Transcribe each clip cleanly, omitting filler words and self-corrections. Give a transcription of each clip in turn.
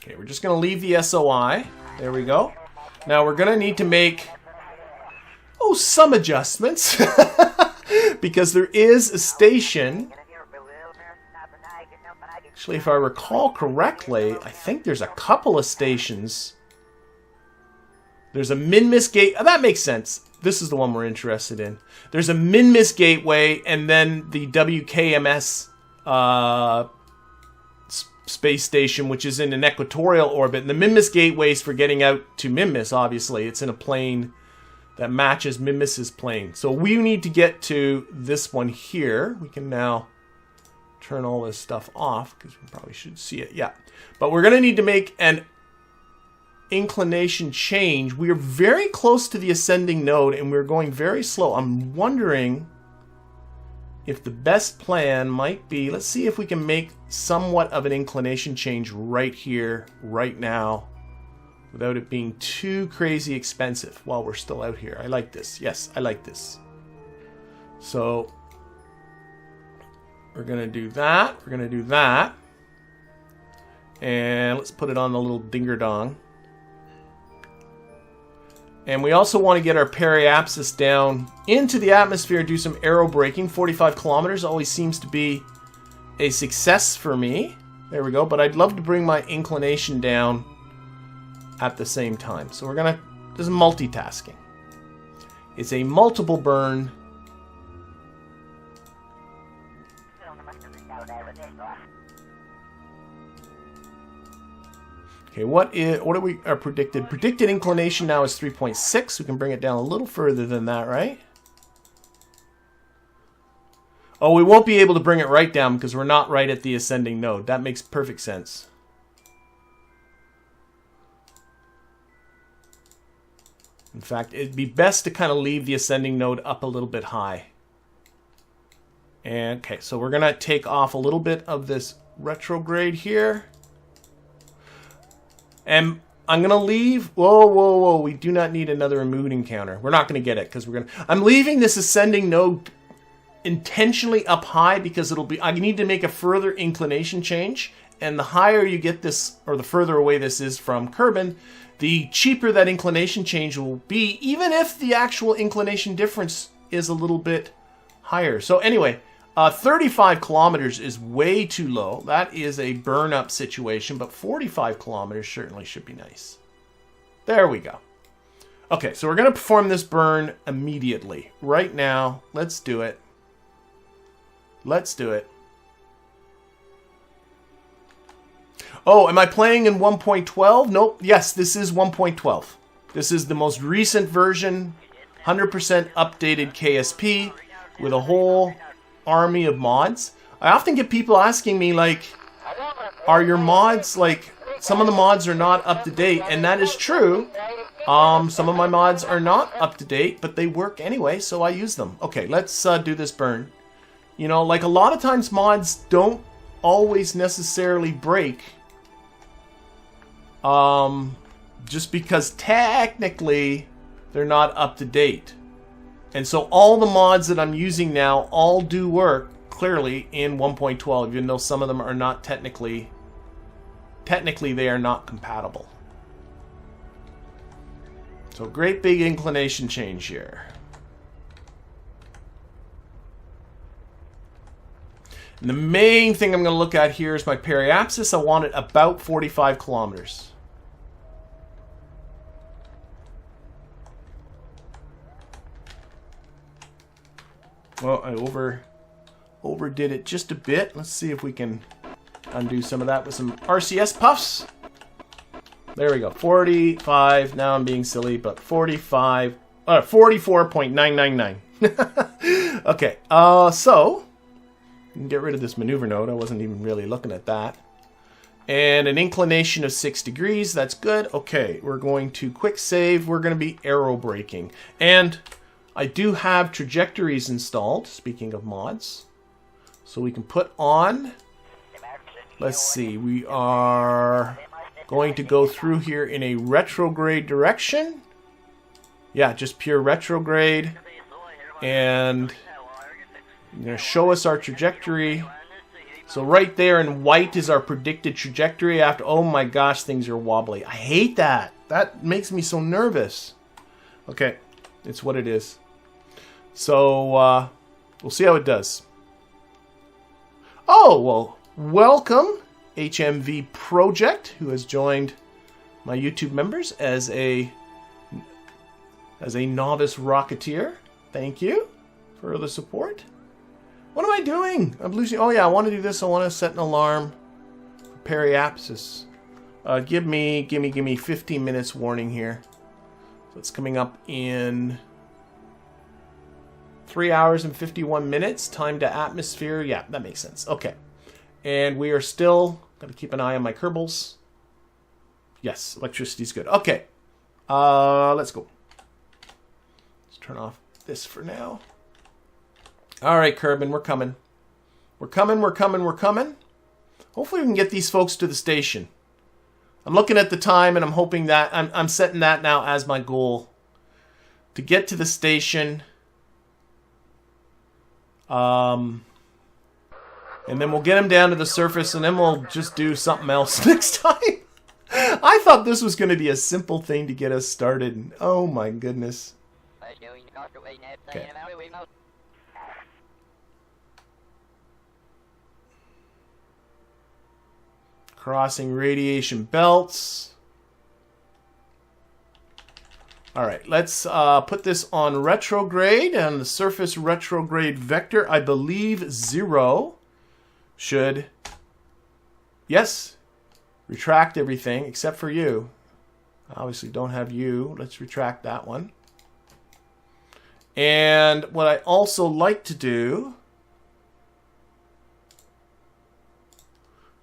Okay, we're just going to leave the SOI. There we go. Now we're going to need to make, some adjustments. Because there is a station. Actually, if I recall correctly, I think there's a couple of stations. There's a min-miss gate. That makes sense. This is the one we're interested in. There's a min-miss gateway, and then the WKMS space station, which is in an equatorial orbit. And the min-miss gateway is for getting out to min-miss, obviously. It's in a plane that matches min-miss's plane. So we need to get to this one here. We can now turn all this stuff off, because we probably should see it. Yeah. But we're going to need to make an inclination change. We are very close to the ascending node, and we're going very slow. I'm wondering if the best plan might be, let's see if we can make somewhat of an inclination change right here, right now, without it being too crazy expensive while we're still out here. I like this. Yes, I like this. So we're going to do that. We're going to do that. And let's put it on the little dinger-dong. And we also want to get our periapsis down into the atmosphere and do some aerobraking. 45 kilometers always seems to be a success for me. There we go. But I'd love to bring my inclination down at the same time. So we're going to, this is multitasking. It's a multiple burn. Okay, what are we predicted? Predicted inclination now is 3.6. We can bring it down a little further than that, right? Oh, we won't be able to bring it right down because we're not right at the ascending node. That makes perfect sense. In fact, it'd be best to kind of leave the ascending node up a little bit high. And, okay, so we're going to take off a little bit of this retrograde here. And I'm going to leave... Whoa. We do not need another mood encounter. We're not going to get it because we're going to... I'm leaving this ascending node intentionally up high because it'll be... I need to make a further inclination change. And the higher you get this, or the further away this is from Kerbin, the cheaper that inclination change will be, even if the actual inclination difference is a little bit higher. So anyway... 35 kilometers is way too low. That is a burn-up situation, but 45 kilometers certainly should be nice. There we go. Okay, so we're going to perform this burn immediately. Right now, let's do it. Let's do it. Oh, am I playing in 1.12? Nope. Yes, this is 1.12. This is the most recent version, 100% updated KSP with a whole army of mods. I often get people asking me, like, are your mods, like, some of the mods are not up to date, and that is true. Some of my mods are not up to date, but they work anyway, so I use them. Okay, let's do this burn. You know, like, a lot of times mods don't always necessarily break. Just because technically they're not up to date. And so all the mods that I'm using now all do work clearly in 1.12, even though some of them are not technically they are not compatible. So great big inclination change here. And the main thing I'm going to look at here is my periapsis. I want it about 45 kilometers. Well, I overdid it just a bit. Let's see if we can undo some of that with some RCS puffs. There we go. 45. Now I'm being silly, but 45. 44.999. Okay. So we can get rid of this maneuver node. I wasn't even really looking at that. And an inclination of 6 degrees. That's good. Okay. We're going to quick save. We're going to be aerobraking. And I do have trajectories installed, speaking of mods. So we can put on, let's see, we are going to go through here in a retrograde direction. Yeah, just pure retrograde. And I'm going to show us our trajectory. So right there in white is our predicted trajectory after... Oh my gosh, things are wobbly. I hate that. That makes me so nervous. Okay, it's what it is. So, we'll see how it does. Oh, well, welcome, HMV Project, who has joined my YouTube members as a novice rocketeer. Thank you for the support. What am I doing? I'm losing. Oh yeah, I want to do this. I want to set an alarm for periapsis. Give me 15 minutes warning here. So it's coming up in 3 hours and 51 minutes. Time to atmosphere. Yeah, that makes sense. Okay. And we are still going to keep an eye on my Kerbals. Yes, electricity's good. Okay. Let's go. Let's turn off this for now. All right, Kerbin, we're coming. We're coming. Hopefully we can get these folks to the station. I'm looking at the time and I'm hoping that I'm setting that now as my goal to get to the station. And then we'll get them down to the surface and then we'll just do something else next time. I thought this was going to be a simple thing to get us started. Oh my goodness. Okay. Crossing radiation belts. All right, let's put this on retrograde, and the surface retrograde vector, I believe 0 should, yes, retract everything except for you. I obviously don't have you. Let's retract that one. And what I also like to do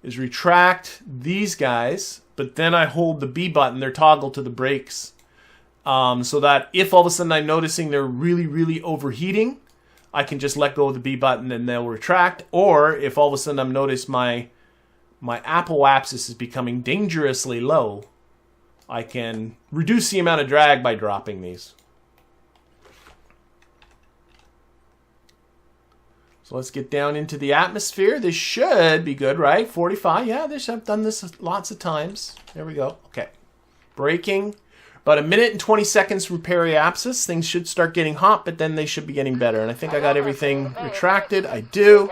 is retract these guys, but then I hold the B button, they're toggled to the brakes. So that if all of a sudden I'm noticing they're really overheating, I can just let go of the B button and they'll retract. Or if all of a sudden I'm notice my apoapsis is becoming dangerously low, I can reduce the amount of drag by dropping these. So let's get down into the atmosphere. This should be good, right? 45. Yeah, I've done this lots of times. There we go. Okay. Braking. About 1 minute and 20 seconds from periapsis. Things should start getting hot, but then they should be getting better. And I think I got everything retracted. I do.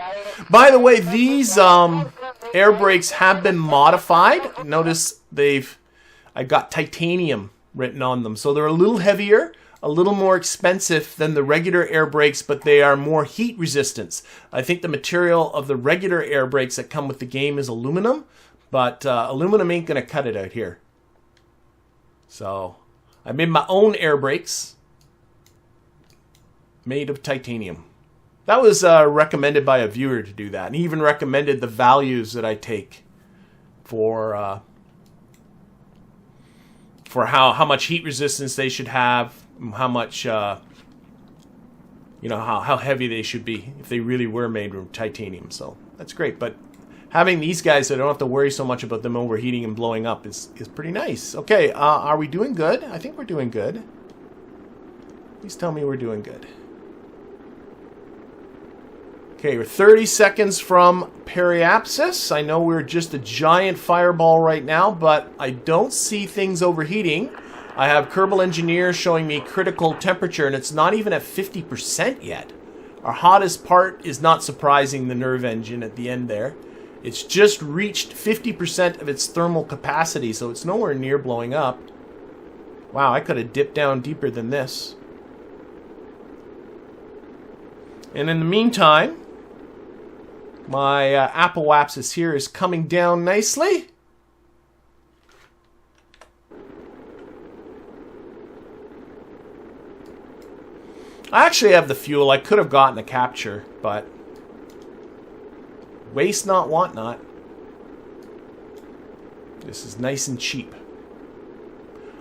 By the way, these air brakes have been modified. Notice I got titanium written on them. So they're a little heavier, a little more expensive than the regular air brakes, but they are more heat resistant. I think the material of the regular air brakes that come with the game is aluminum, but aluminum ain't going to cut it out here. So I made my own air brakes made of titanium. That was recommended by a viewer to do that, and he even recommended the values that I take for how much heat resistance they should have, how much how heavy they should be if they really were made of titanium. So that's great. But having these guys, I don't have to worry so much about them overheating and blowing up is pretty nice. Okay, are we doing good? I think we're doing good. Please tell me we're doing good. Okay, we're 30 seconds from periapsis. I know we're just a giant fireball right now, but I don't see things overheating. I have Kerbal Engineer showing me critical temperature, and it's not even at 50% yet. Our hottest part is not surprising, the NERV engine at the end there. It's just reached 50% of its thermal capacity, so it's nowhere near blowing up. Wow, I could have dipped down deeper than this. And in the meantime, my apoapsis here is coming down nicely. I actually have the fuel. I could have gotten a capture, but waste not, want not. This is nice and cheap.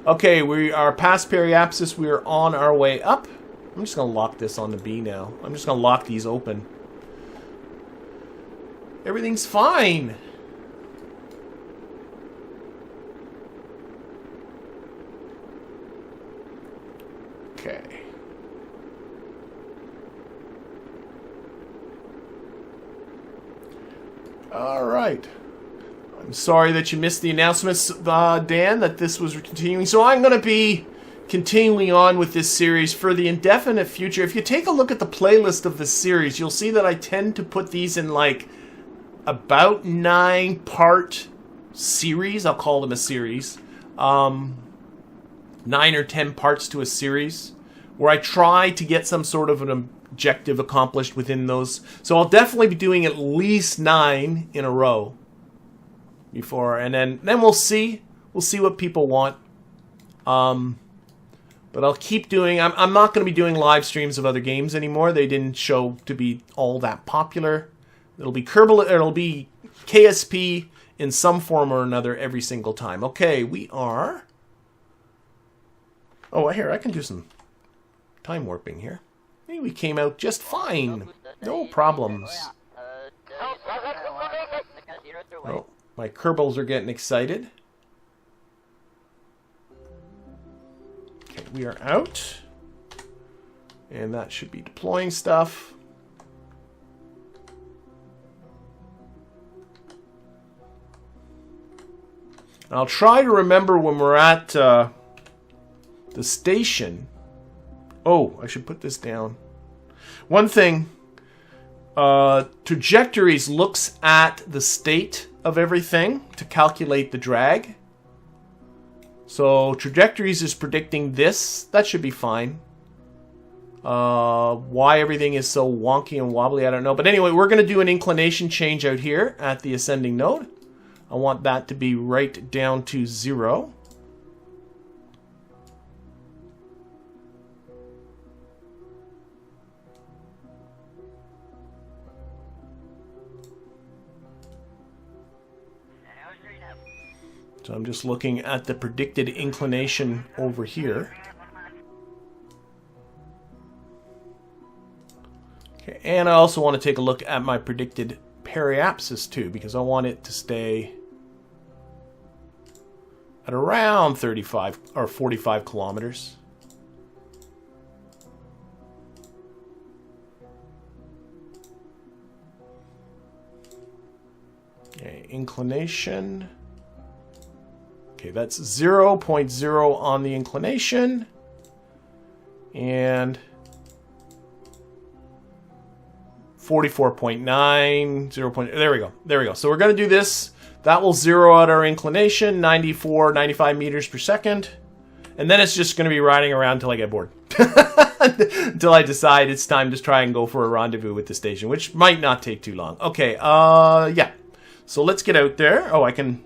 Okay, we are past periapsis. We are on our way up. I'm just going to lock this on the B now. I'm just going to lock these open. Everything's fine. Okay. All right. I'm sorry that you missed the announcements, Dan, that this was continuing. So I'm going to be continuing on with this series for the indefinite future. If you take a look at the playlist of this series, you'll see that I tend to put these in like about 9-part series. I'll call them a series. 9 or 10 parts to a series where I try to get some sort of an objective accomplished within those. So I'll definitely be doing at least 9 in a row before, and then we'll see what people want. But I'll keep doing. I'm not going to be doing live streams of other games anymore. They didn't show to be all that popular. It'll be it'll be KSP in some form or another every single time. Okay, we are. Oh, here I can do some time warping here. Hey, we came out just fine. No problems. Oh, my Kerbals are getting excited. Okay, we are out. And that should be deploying stuff. I'll try to remember when we're at the station. Oh, I should put this down. One thing, Trajectories looks at the state of everything to calculate the drag. So Trajectories is predicting this. That should be fine. Why everything is so wonky and wobbly, I don't know. But anyway, we're going to do an inclination change out here at the ascending node. I want that to be right down to 0. So I'm just looking at the predicted inclination over here. Okay, and I also want to take a look at my predicted periapsis too, because I want it to stay at around 35 or 45 kilometers. Okay, inclination. Okay, that's 0.0 on the inclination. And 44.9, 0. There we go. There we go. So we're going to do this. That will zero out our inclination, 94, 95 meters per second. And then it's just going to be riding around until I get bored. Until I decide it's time to try and go for a rendezvous with the station, which might not take too long. Okay, yeah. So let's get out there. Oh, I can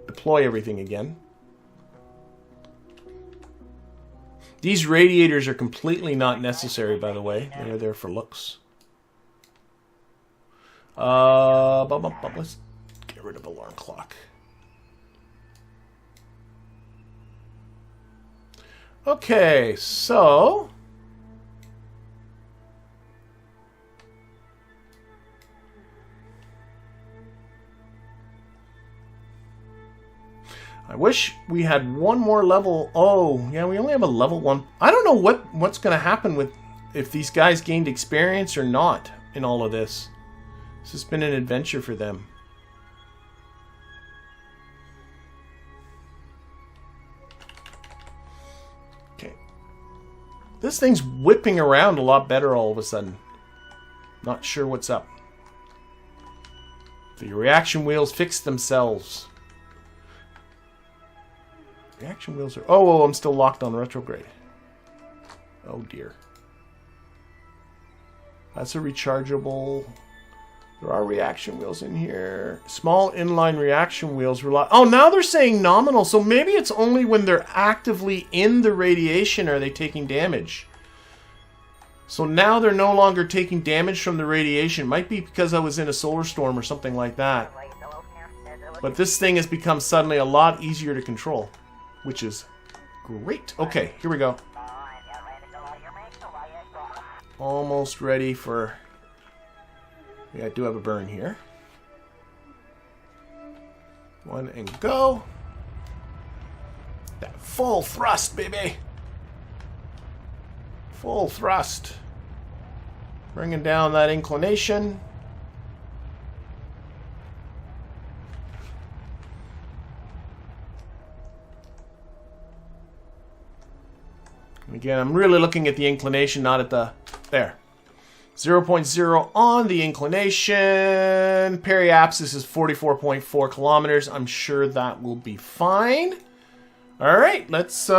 deploy everything again. These radiators are completely not necessary, by the way. They're there for looks. Let's get rid of alarm clock. Okay, so I wish we had one more level. Oh, yeah, we only have a level 1. I don't know what's going to happen with if these guys gained experience or not in all of this. This has been an adventure for them. Okay. This thing's whipping around a lot better all of a sudden. Not sure what's up. The reaction wheels fix themselves. Reaction wheels are... Oh, I'm still locked on retrograde. Oh, dear. That's a rechargeable... There are reaction wheels in here. Small inline reaction wheels rely... Oh, now they're saying nominal, so maybe it's only when they're actively in the radiation are they taking damage. So now they're no longer taking damage from the radiation. Might be because I was in a solar storm or something like that. But this thing has become suddenly a lot easier to control, which is great. Okay, here we go. Almost ready for... Yeah, I do have a burn here. 1 and go. That full thrust, baby. Full thrust. Bringing down that inclination. Again, I'm really looking at the inclination, not at the... There. 0.0 on the inclination. Periapsis is 44.4 kilometers. I'm sure that will be fine. All right, let's...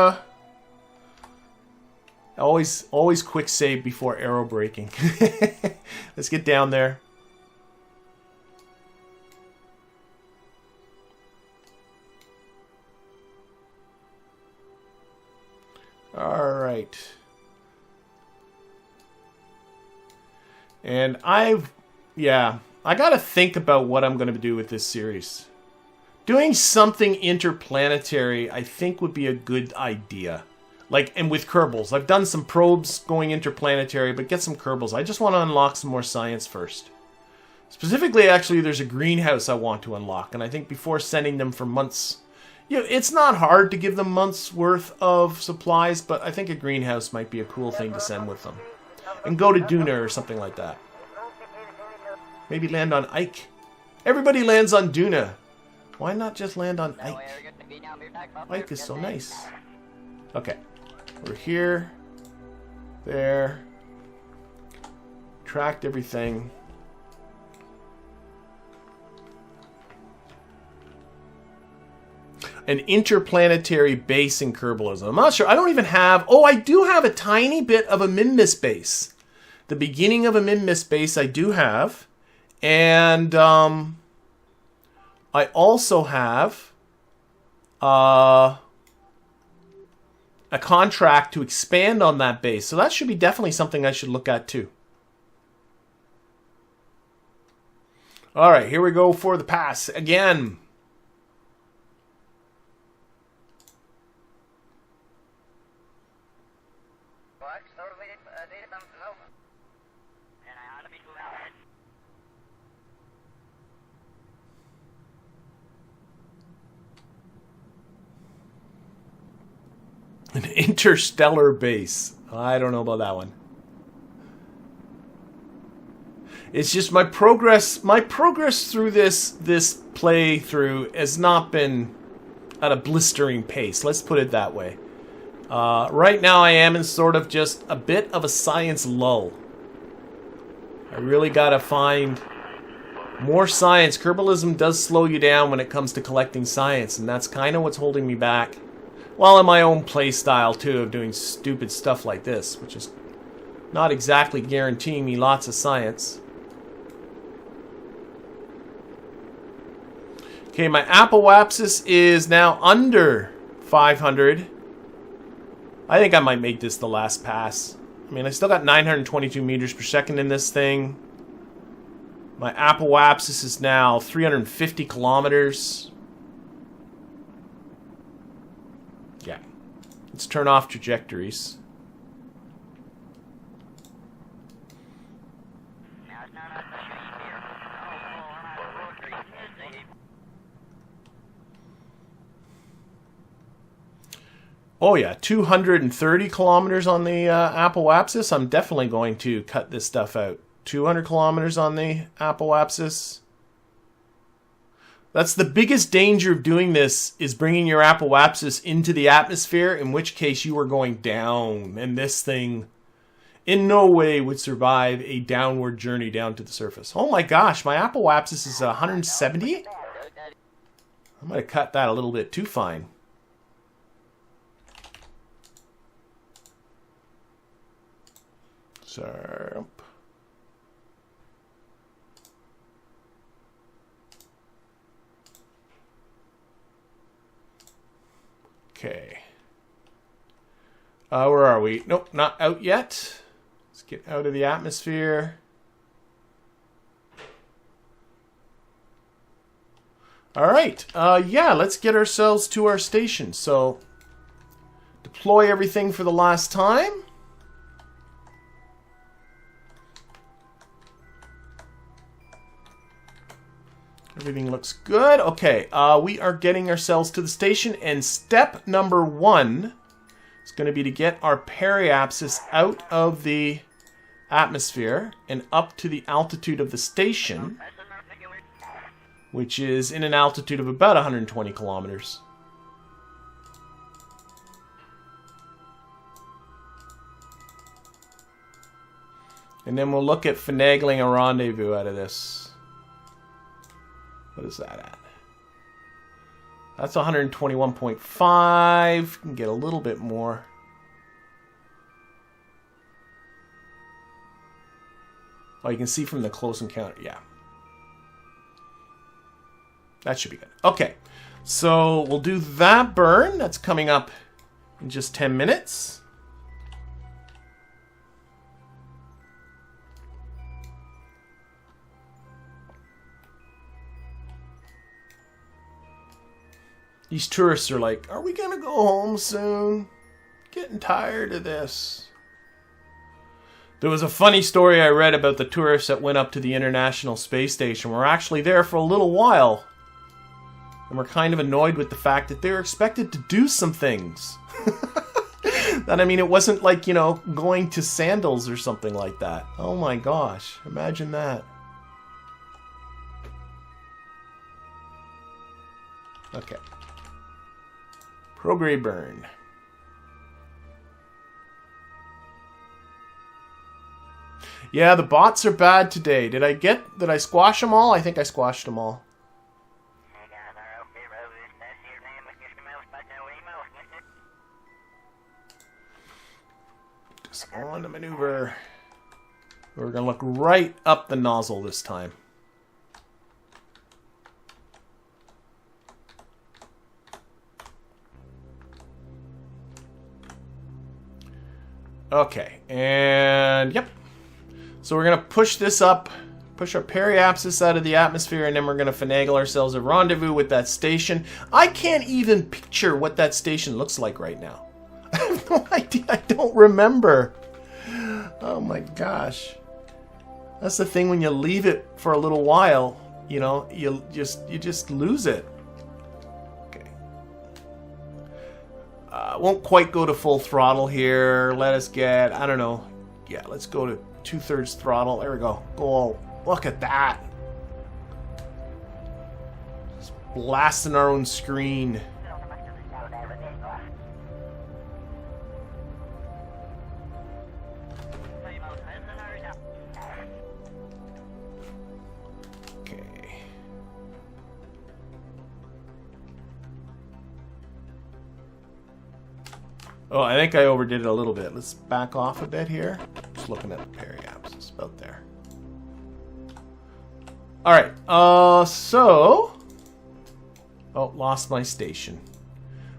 Always quick save before aerobraking. Let's get down there. All right. And I got to think about what I'm going to do with this series. Doing something interplanetary, I think, would be a good idea. Like, and with Kerbals. I've done some probes going interplanetary, but get some Kerbals. I just want to unlock some more science first. Specifically, actually, there's a greenhouse I want to unlock, and I think before sending them for months... You know, it's not hard to give them months' worth of supplies, but I think a greenhouse might be a cool thing to send with them. And go to Duna or something like that. Maybe land on Ike. Everybody lands on Duna. Why not just land on Ike? Ike is so nice. Okay. We're here. There. Tracked everything. An interplanetary base in Kerbalism. I'm not sure. I don't even have... Oh, I do have a tiny bit of a Minmus base. The beginning of a Minmus base I do have. And I also have a contract to expand on that base. So that should be definitely something I should look at too. All right, here we go for the pass again. An interstellar base. I don't know about that one. It's just my progress through this playthrough has not been at a blistering pace. Let's put it that way. Right now I am in sort of just a bit of a science lull. I really gotta find more science. Kerbalism does slow you down when it comes to collecting science, and that's kind of what's holding me back. Well, in my own play style, too, of doing stupid stuff like this, which is not exactly guaranteeing me lots of science. Okay, my apoapsis is now under 500. I think I might make this the last pass. I mean, I still got 922 meters per second in this thing. My apoapsis is now 350 kilometers. Yeah. Let's turn off trajectories. Oh yeah, 230 kilometers on the apoapsis. I'm definitely going to cut this stuff out. 200 kilometers on the apoapsis. That's the biggest danger of doing this, is bringing your apoapsis into the atmosphere, in which case you are going down. And this thing in no way would survive a downward journey down to the surface. Oh my gosh, my apoapsis is 170? I'm going to cut that a little bit too fine. So, okay. Where are we? Nope, not out yet. Let's get out of the atmosphere. All right. Yeah, let's get ourselves to our station. So, deploy everything for the last time. Everything looks good. Okay, we are getting ourselves to the station, and step number 1 is going to be to get our periapsis out of the atmosphere and up to the altitude of the station, which is in an altitude of about 120 kilometers. And then we'll look at finagling a rendezvous out of this. What is that at? That's 121.5. Can get a little bit more. Oh, you can see from the close encounter. Yeah. That should be good. Okay. So we'll do that burn. That's coming up in just 10 minutes. These tourists are like, are we going to go home soon? Getting tired of this. There was a funny story I read about the tourists that went up to the International Space Station. Were actually there for a little while. And were kind of annoyed with the fact that they were expected to do some things. That, I mean, it wasn't like, you know, going to sandals or something like that. Oh my gosh. Imagine that. Okay. Prograde burn. Yeah, the bots are bad today. Did I squash them all? I think I squashed them all. Just on to maneuver. We're going to look right up the nozzle this time. Okay, and yep. So we're going to push this up, push our periapsis out of the atmosphere, and then we're going to finagle ourselves a rendezvous with that station. I can't even picture what that station looks like right now. I have no idea. I don't remember. Oh my gosh. That's the thing when you leave it for a little while, you know, you just lose it. Okay. Won't quite go to full throttle here. Let us get, I don't know. Yeah, let's go to 2/3 throttle. There we go. Go. Look at that. Just blasting our own screen. Okay. Oh, I think I overdid it a little bit. Let's back off a bit here. Just looking at the periapsis, about there. All right. So, oh, lost my station.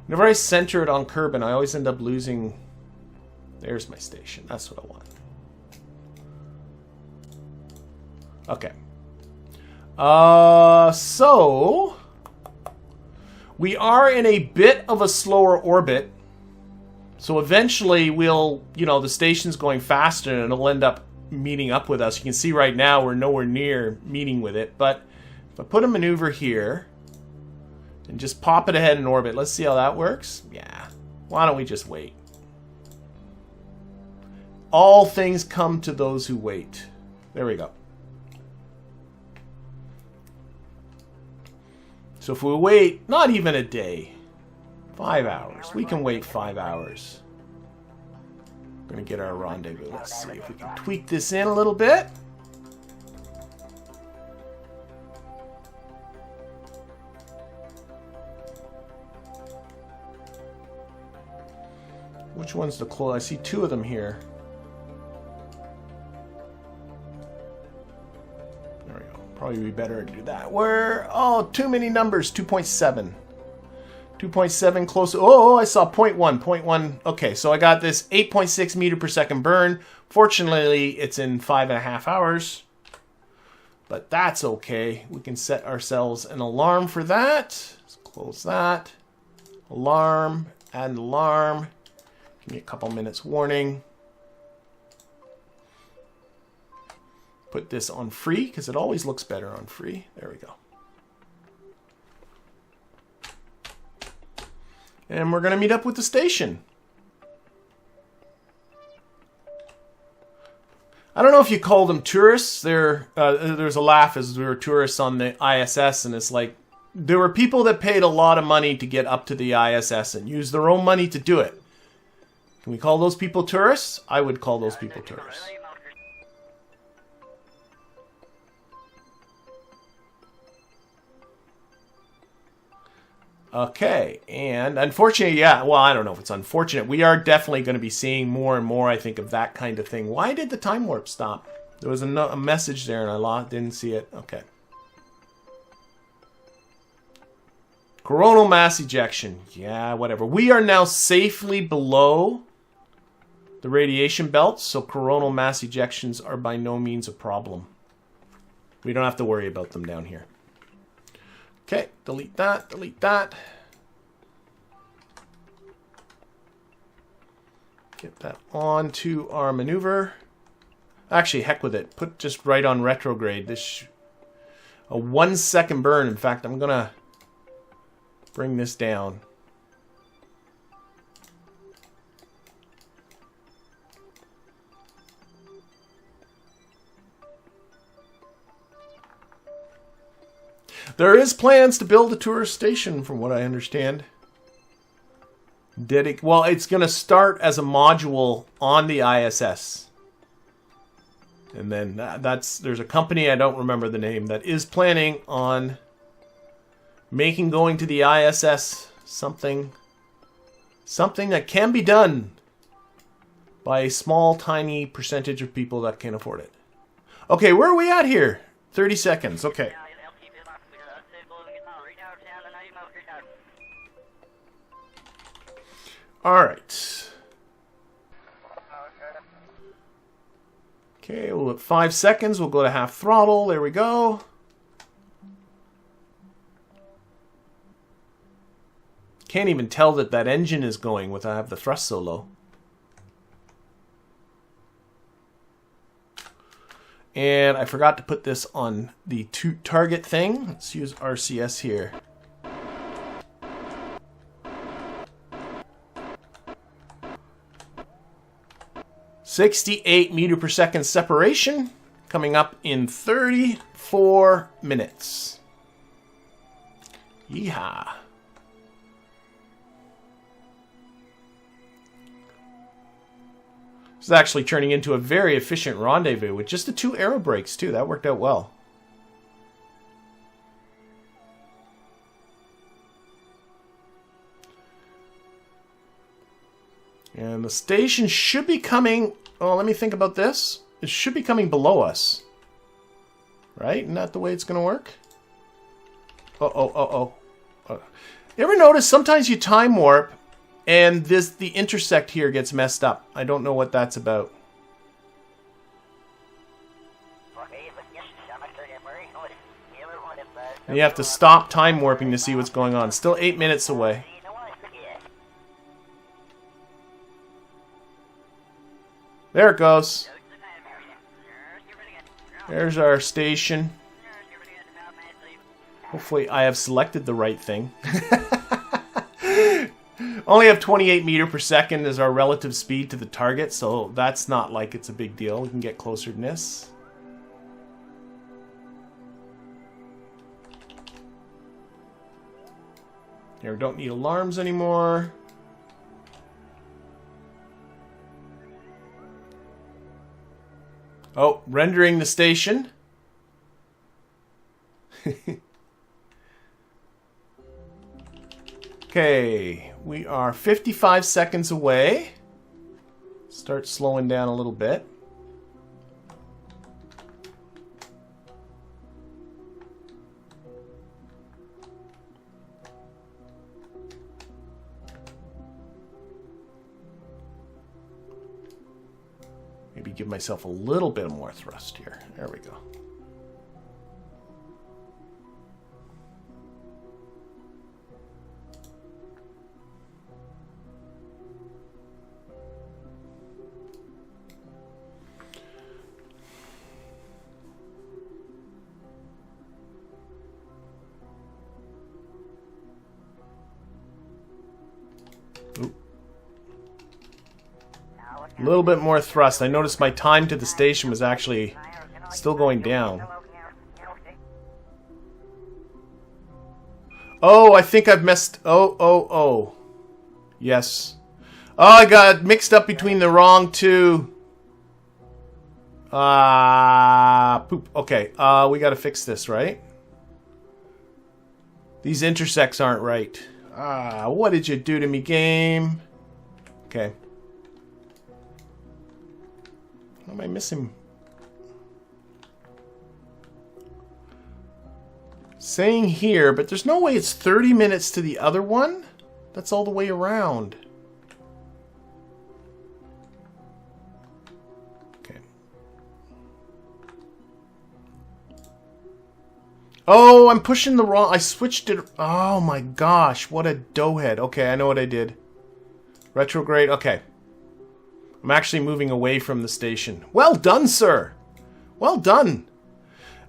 Whenever I center it on Kerbin, I always end up losing. There's my station. That's what I want. Okay. So we are in a bit of a slower orbit. So eventually we'll, you know, the station's going faster and it'll end up meeting up with us. You can see right now we're nowhere near meeting with it. But if I put a maneuver here and just pop it ahead in orbit, let's see how that works. Yeah. Why don't we just wait? All things come to those who wait. There we go. So if we wait, not even a day, 5 hours. We can wait 5 hours. We're going to get our rendezvous. Let's see if we can tweak this in a little bit. Which one's the close? I see two of them here. There we go. Probably be better to do that. Where? Oh, too many numbers. 2.7. 2.7 close. Oh, I saw 0.1. 0.1. Okay, so I got this 8.6 meter per second burn. Fortunately, it's in 5.5 hours. But that's okay. We can set ourselves an alarm for that. Let's close that. Alarm. Add an alarm. Give me a couple minutes warning. Put this on free, because it always looks better on free. There we go. And we're going to meet up with the station. I don't know if you call them tourists. There's a laugh as we were tourists on the ISS, and it's like there were people that paid a lot of money to get up to the ISS and use their own money to do it. Can we call those people tourists? I would call those people tourists. Okay, and unfortunately, yeah, well, I don't know if it's unfortunate. We are definitely going to be seeing more and more, I think, of that kind of thing. Why did the time warp stop? There was a message there and I didn't see it. Okay. Coronal mass ejection. Yeah, whatever. We are now safely below the radiation belts, so coronal mass ejections are by no means a problem. We don't have to worry about them down here. Okay, delete that, delete that. Get that onto our maneuver. Actually, heck with it. Put just right on retrograde. This a 1 second burn. In fact, I'm gonna bring this down. There is plans to build a tourist station, from what I understand. Well, it's going to start as a module on the ISS. And then there's a company, I don't remember the name, that is planning on making going to the ISS something that can be done by a small, tiny percentage of people that can afford it. Okay, where are we at here? 30 seconds, okay. Alright. Okay, we'll at 5 seconds. We'll go to half throttle. There we go. Can't even tell that that engine is going with I have the thrust so low. And I forgot to put this on the target thing. Let's use RCS here. .68 meter per second separation coming up in 34 minutes. Yeehaw. This is actually turning into a very efficient rendezvous with just the 2 aerobrakes too. That worked out well. And the station should be coming... Oh, let me think about this. It should be coming below us. Right? Isn't that the way it's going to work? You ever notice sometimes you time warp and the intersect here gets messed up? I don't know what that's about. And you have to stop time warping to see what's going on. Still 8 minutes away. There it goes. There's our station. Hopefully I have selected the right thing. Only have 28 meter per second as our relative speed to the target, so that's not like it's a big deal. We can get closer than this. Here, we don't need alarms anymore. Oh, rendering the station. Okay, we are 55 seconds away. Start slowing down a little bit. Maybe give myself a little bit more thrust here. There we go. A little bit more thrust. I noticed my time to the station was actually still going down. Oh, I think I've messed... Oh. Yes. Oh, I got mixed up between the wrong two. Poop. Okay, we gotta fix this, right? These intersects aren't right. Ah, what did you do to me, game? Okay. What am I missing? Saying here, but there's no way it's 30 minutes to the other one? That's all the way around. Okay. Oh, I'm pushing the wrong... I switched it... Oh my gosh, what a doughhead. Okay, I know what I did. Retrograde, okay. I'm actually moving away from the station. Well done, sir! Well done!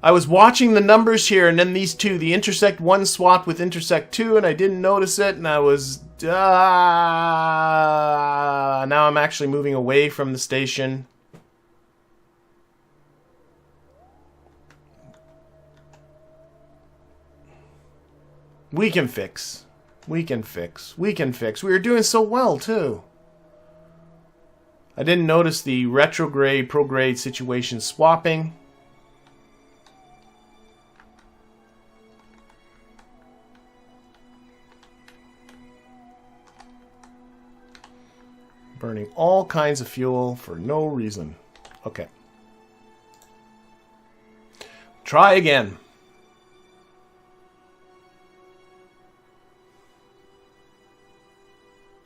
I was watching the numbers here, and then these two, the intersect 1 swapped with intersect 2, and I didn't notice it, and I was... now I'm actually moving away from the station. We can fix. We can fix. We can fix. We were doing so well, too. I didn't notice the retrograde, prograde situation swapping. Burning all kinds of fuel for no reason. Okay. Try again.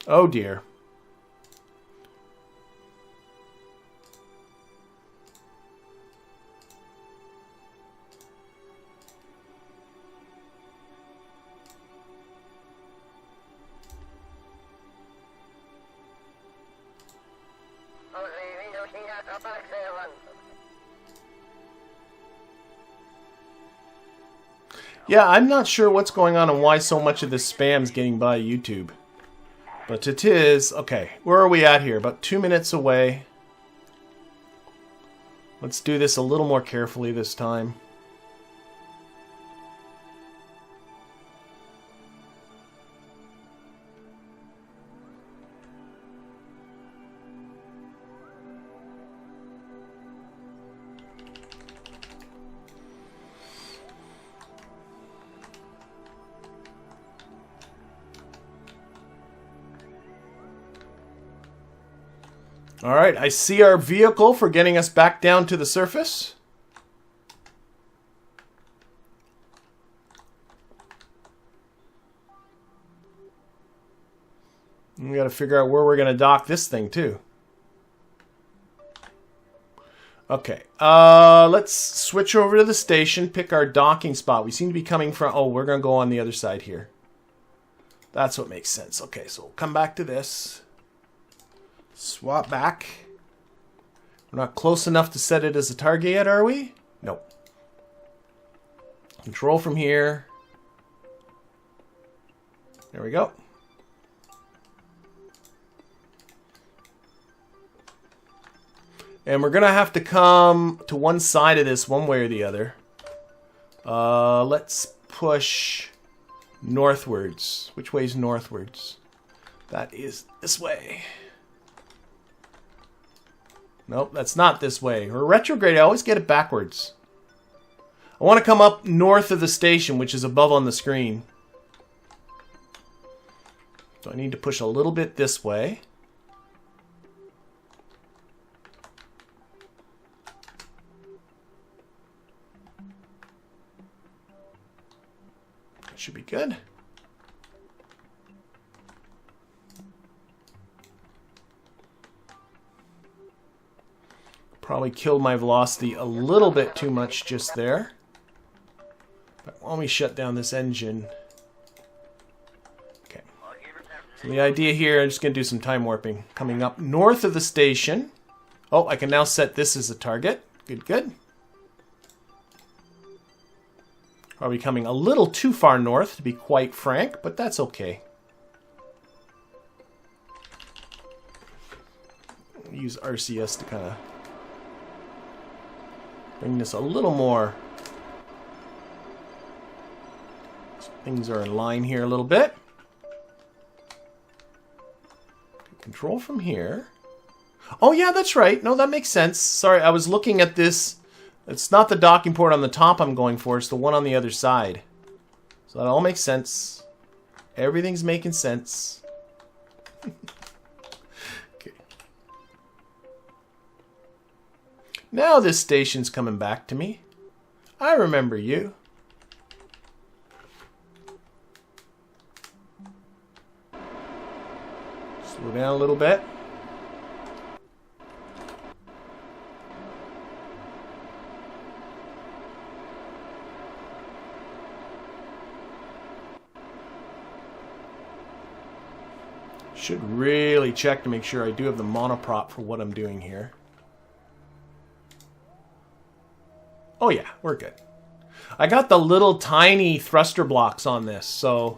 Oh dear. Yeah, I'm not sure what's going on and why so much of this spam's getting by YouTube. But it is... Okay, where are we at here? About 2 minutes away. Let's do this a little more carefully this time. Alright, I see our vehicle for getting us back down to the surface. We gotta figure out where we're gonna dock this thing too. Okay, let's switch over to the station, pick our docking spot. We seem to be coming from... Oh, we're gonna go on the other side here. That's what makes sense. Okay, so we'll come back to this. Swap back. We're not close enough to set it as a target yet, are we? Nope. Control from here. There we go. And we're going to have to come to one side of this one way or the other. Let's push northwards. Which way is northwards? That is this way. Nope, that's not this way. Or retrograde, I always get it backwards. I want to come up north of the station, which is above on the screen. So I need to push a little bit this way. That should be good. Probably killed my velocity a little bit too much just there. But let me shut down this engine. Okay. So the idea here, I'm just going to do some time warping. Coming up north of the station. Oh, I can now set this as a target. Good, good. Probably coming a little too far north, to be quite frank, but that's okay. I'll use RCS to kind of bring this a little more. So things are in line here a little bit. Control from here. Oh yeah, that's right. No, that makes sense. Sorry, I was looking at this. It's not the docking port on the top I'm going for. It's the one on the other side. So that all makes sense. Everything's making sense. Okay. Now this station's coming back to me. I remember you. Slow down a little bit. Should really check to make sure I do have the monoprop for what I'm doing here. Oh yeah, we're good. I got the little tiny thruster blocks on this, so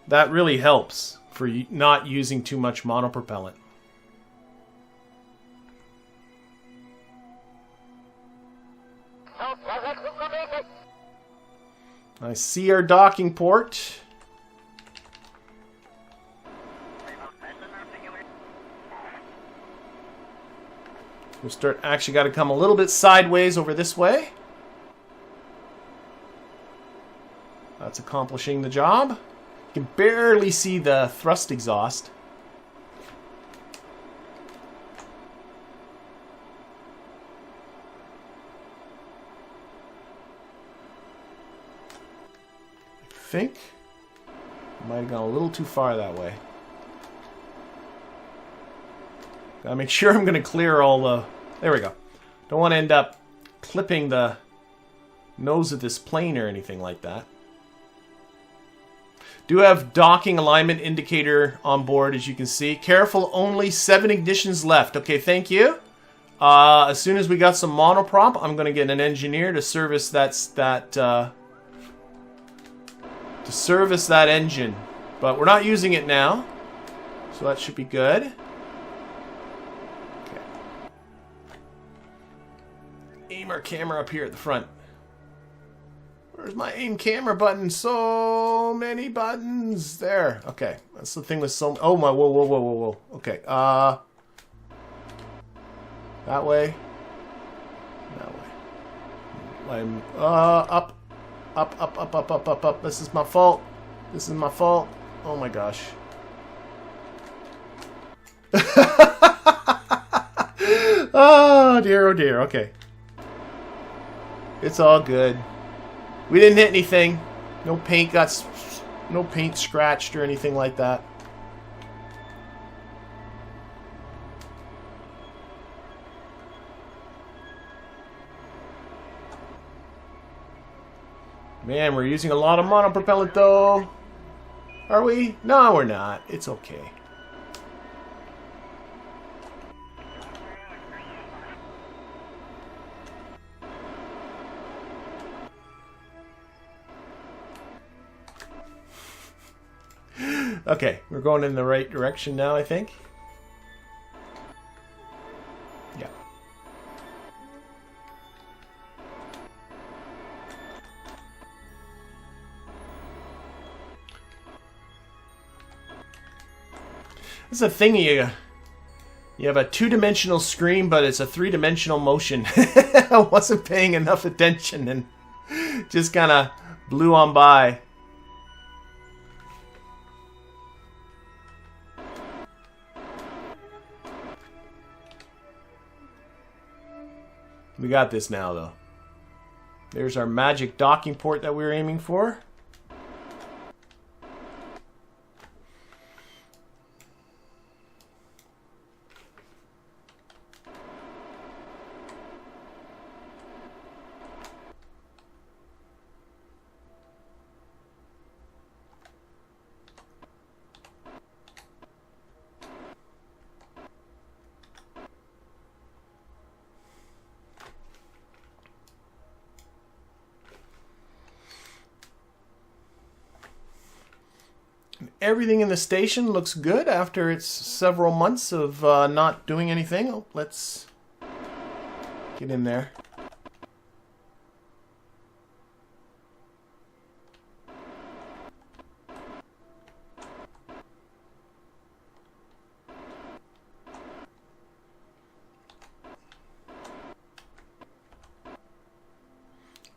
that really helps for not using too much monopropellant. I see our docking port. We'll start, actually got to come a little bit sideways over this way. That's accomplishing the job. You can barely see the thrust exhaust. I think I might have gone a little too far that way. Gotta make sure I'm going to clear all the... There we go. Don't want to end up clipping the nose of this plane or anything like that. Do have docking alignment indicator on board, as you can see. Careful, only 7 ignitions left. Okay, thank you. As soon as we got some monoprop, I'm going to get an engineer to service that engine. But we're not using it now, so that should be good. Aim our camera up here at the front. Where's my aim camera button? So many buttons. There. Okay. That's the thing with so... Oh my... Whoa, whoa, whoa, whoa, whoa. Okay. That way. That way. I'm... Up. Up, up, up, up, up, up, up. This is my fault. This is my fault. Oh my gosh. Oh dear, oh dear. Okay. It's all good. We didn't hit anything. No paint scratched or anything like that. Man, we're using a lot of monopropellant though. Are we? No, we're not. It's okay. Okay, we're going in the right direction now, I think. Yeah. That's a thing, you have a 2-dimensional screen, but it's a 3-dimensional motion. I wasn't paying enough attention and just kind of blew on by. We got this now, though. There's our magic docking port that we were aiming for. Everything in the station looks good after its several months of not doing anything. Oh, let's get in there.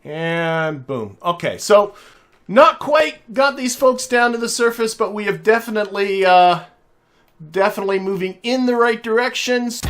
And boom. Okay, so Not quite got these folks down to the surface, but we have definitely moving in the right directions.